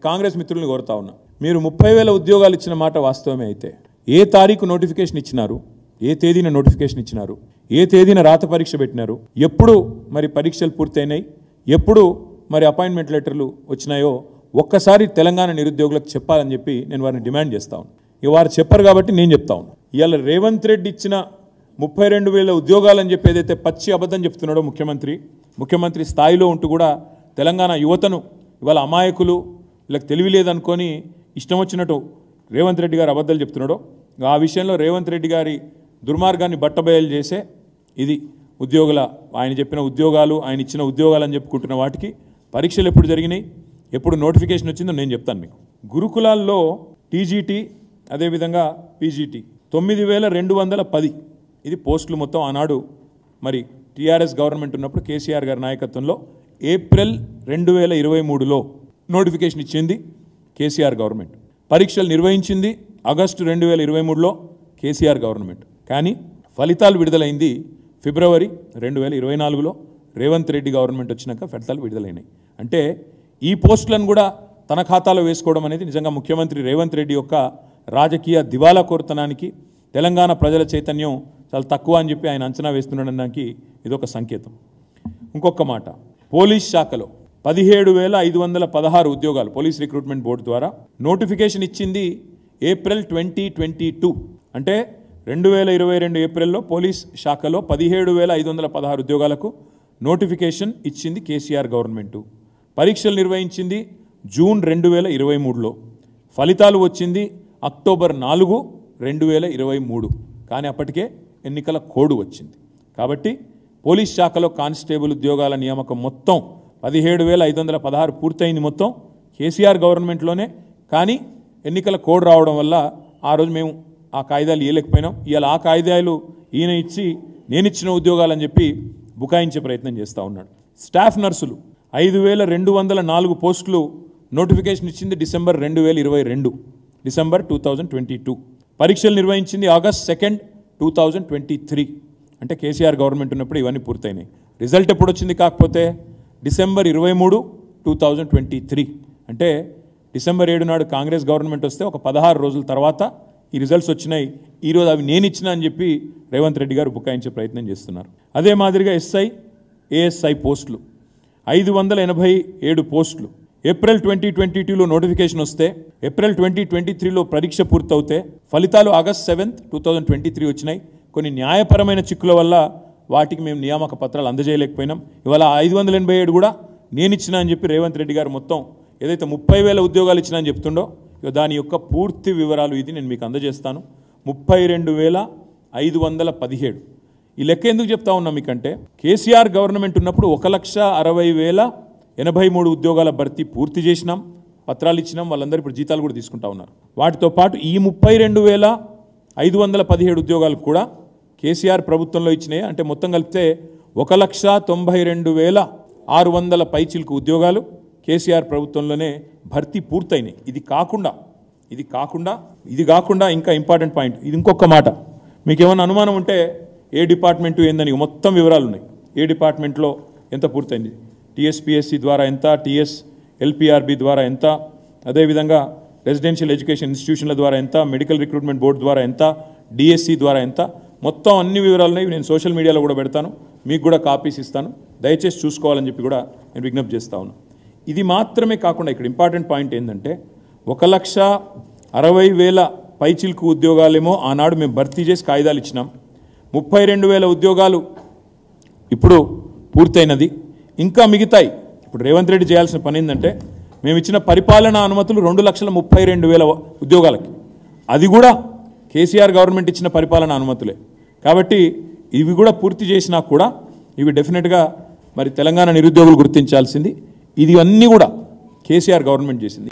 కాంగ్రెస్ మిత్రులను కోరుతా ఉన్నా, మీరు 30,000 ఉద్యోగాలు ఇచ్చిన మాట వాస్తవమే అయితే ఏ తారీఖు నోటిఫికేషన్ ఇచ్చినారు, ఏ తేదీన నోటిఫికేషన్ ఇచ్చినారు, ఏ తేదీన రాత పరీక్ష పెట్టినారు, ఎప్పుడు మరి పరీక్షలు పూర్తయినాయి, ఎప్పుడు మరి అపాయింట్మెంట్ లెటర్లు వచ్చినాయో ఒక్కసారి తెలంగాణ నిరుద్యోగులకు చెప్పాలని చెప్పి నేను వారిని డిమాండ్ చేస్తా ఉన్నాను. ఇక వారు చెప్పరు కాబట్టి నేను చెప్తా ఉన్నాను. ఇవాళ రేవంత్ రెడ్డి ఇచ్చిన 32,000 ఉద్యోగాలని చెప్పి ఏదైతే పచ్చి అబద్ధం చెప్తున్నాడో ముఖ్యమంత్రి స్థాయిలో ఉంటూ కూడా తెలంగాణ యువతను ఇవాళ అమాయకులు వీళ్ళకి తెలివి లేదనుకొని ఇష్టం వచ్చినట్టు రేవంత్ రెడ్డి గారు అబద్ధాలు చెప్తున్నాడో ఆ విషయంలో రేవంత్ రెడ్డి గారి దుర్మార్గాన్ని బట్టబయలు చేసే ఇది ఆయన చెప్పిన ఉద్యోగాలు, ఆయన ఇచ్చిన ఉద్యోగాలు అని చెప్పుకుంటున్న వాటికి పరీక్షలు ఎప్పుడు జరిగినాయి, ఎప్పుడు నోటిఫికేషన్ వచ్చిందో నేను చెప్తాను మీకు. గురుకులాల్లో టీజీటీ అదేవిధంగా పీజీటీ 9,210 ఇది పోస్టులు మొత్తం. ఆనాడు మరి టీఆర్ఎస్ గవర్నమెంట్ ఉన్నప్పుడు కేసీఆర్ గారి నాయకత్వంలో ఏప్రిల్ 2023లో నోటిఫికేషన్ ఇచ్చింది కేసీఆర్ గవర్నమెంట్. పరీక్షలు నిర్వహించింది ఆగస్టు 2023లో కేసీఆర్ గవర్నమెంట్. కానీ ఫలితాలు విడుదలైంది ఫిబ్రవరి 2024లో రేవంత్ రెడ్డి గవర్నమెంట్ వచ్చినాక ఫలితాలు విడుదలైనాయి. అంటే ఈ పోస్టులను కూడా తన ఖాతాలో వేసుకోవడం అనేది నిజంగా ముఖ్యమంత్రి రేవంత్ రెడ్డి యొక్క రాజకీయ దివాలా కోరుతనానికి, తెలంగాణ ప్రజల చైతన్యం చాలా తక్కువ అని చెప్పి ఆయన అంచనా వేస్తున్నాడనడానికి ఇదొక సంకేతం. ఇంకొక మాట, పోలీస్ శాఖలో 17,516 ఉద్యోగాలు పోలీస్ రిక్రూట్మెంట్ బోర్డు ద్వారా నోటిఫికేషన్ ఇచ్చింది ఏప్రిల్ 2022. అంటే 2022 ఏప్రిల్లో పోలీస్ శాఖలో 17,516 ఉద్యోగాలకు నోటిఫికేషన్ ఇచ్చింది కేసీఆర్ గవర్నమెంటు. పరీక్షలు నిర్వహించింది జూన్ 2023లో, ఫలితాలు వచ్చింది అక్టోబర్ 4, 2023. కానీ అప్పటికే ఎన్నికల కోడ్ వచ్చింది. కాబట్టి పోలీస్ శాఖలో కానిస్టేబుల్ ఉద్యోగాల నియామకం మొత్తం 17,516 పూర్తయింది మొత్తం కేసీఆర్ గవర్నమెంట్లోనే. కానీ ఎన్నికల కోడ్ రావడం వల్ల ఆ రోజు మేము ఆ కాయిదాలు ఇవ్వలేకపోయినాం. ఇవాళ ఆ కాయిదాలు ఈయన ఇచ్చి నేనిచ్చిన ఉద్యోగాలని చెప్పి బుకాయించే ప్రయత్నం చేస్తూ ఉన్నాడు. స్టాఫ్ నర్సులు 5,204 పోస్టులు నోటిఫికేషన్ ఇచ్చింది డిసెంబర్ 2022. పరీక్షలు నిర్వహించింది ఆగస్ట్ 2, 2023. అంటే కేసీఆర్ గవర్నమెంట్ ఉన్నప్పుడు ఇవన్నీ పూర్తయినాయి. రిజల్ట్ ఎప్పుడు వచ్చింది కాకపోతే డిసెంబర్ 23, 2023. అంటే డిసెంబర్ 7 నాడు కాంగ్రెస్ గవర్నమెంట్ వస్తే ఒక 16 రోజుల తర్వాత ఈ రిజల్ట్స్ వచ్చినాయి. ఈరోజు అవి నేను ఇచ్చినా అని చెప్పి రేవంత్ రెడ్డి గారు బుకాయించే ప్రయత్నం చేస్తున్నారు. అదే మాదిరిగా ఎస్ఐ, ఏఎస్ఐ పోస్టులు 587 పోస్టులు ఏప్రిల్ 2022లో నోటిఫికేషన్ వస్తే ఏప్రిల్ 2023లో పరీక్ష పూర్తవుతే ఫలితాలు ఆగస్ట్ 7, 2023 వచ్చినాయి. కొన్ని న్యాయపరమైన చిక్కుల వల్ల వాటికి మేము నియామక పత్రాలు అందజేయలేకపోయినాం. ఇవాళ 587 కూడా నేను ఇచ్చినా అని చెప్పి రేవంత్ రెడ్డి గారు మొత్తం ఏదైతే 30,000 ఉద్యోగాలు ఇచ్చినా అని చెప్తుండో దాని యొక్క పూర్తి వివరాలు ఇది నేను మీకు అందజేస్తాను. 32,517. ఈ లెక్క ఎందుకు చెప్తా ఉన్నా మీకంటే కేసీఆర్ గవర్నమెంట్ ఉన్నప్పుడు 1,60,083 ఉద్యోగాల భర్తీ పూర్తి చేసినాం, పత్రాలు ఇచ్చినాం. వాళ్ళందరూ ఇప్పుడు జీతాలు కూడా తీసుకుంటా ఉన్నారు. వాటితో పాటు ఈ 32,517 ఉద్యోగాలు కూడా కేసీఆర్ ప్రభుత్వంలో ఇచ్చినాయి. అంటే మొత్తం కలిపితే 1,92,600 పైచిలకు ఉద్యోగాలు కేసీఆర్ ప్రభుత్వంలోనే భర్తీ పూర్తయినాయి. ఇది కాకుండా ఇంకా ఇంపార్టెంట్ పాయింట్, ఇది ఇంకొక మాట. మీకు ఏమైనా అనుమానం ఉంటే ఏ డిపార్ట్మెంటు ఏందని మొత్తం వివరాలు ఉన్నాయి. ఏ డిపార్ట్మెంట్లో ఎంత పూర్తయింది, టీఎస్పీఎస్సీ ద్వారా ఎంత, టీఎస్ఎల్పిఆర్బి ద్వారా ఎంత, అదేవిధంగా రెసిడెన్షియల్ ఎడ్యుకేషన్ ఇన్స్టిట్యూషన్ల ద్వారా ఎంత, మెడికల్ రిక్రూట్మెంట్ బోర్డు ద్వారా ఎంత, డిఎస్సి ద్వారా ఎంత, మొత్తం అన్ని వివరాలు ఉన్నాయి. నేను సోషల్ మీడియాలో కూడా పెడతాను, మీకు కూడా కాపీస్ ఇస్తాను, దయచేసి చూసుకోవాలని చెప్పి కూడా నేను విజ్ఞప్తి చేస్తా ఉన్నాను. ఇది మాత్రమే కాకుండా ఇక్కడ ఇంపార్టెంట్ పాయింట్ ఏంటంటే 1,60,000 పైచిల్కు ఉద్యోగాలేమో ఆనాడు మేము భర్తీ చేసి కాయిదాలు ఇచ్చినాం. 32,000 ఉద్యోగాలు ఇప్పుడు పూర్తయినది, ఇంకా మిగతాయి. ఇప్పుడు రేవంత్ రెడ్డి చేయాల్సిన పని ఏంటంటే మేము ఇచ్చిన పరిపాలనా అనుమతులు 2,32,000 ఉద్యోగాలకి, అది కూడా కేసీఆర్ గవర్నమెంట్ ఇచ్చిన పరిపాలనా అనుమతులే. కాబట్టి ఇవి కూడా పూర్తి చేసినా కూడా ఇవి డెఫినెట్గా మరి తెలంగాణ నిరుద్యోగులు గుర్తించాల్సింది. ఇది అన్నీ కూడా కేసీఆర్ గవర్నమెంట్ చేసింది.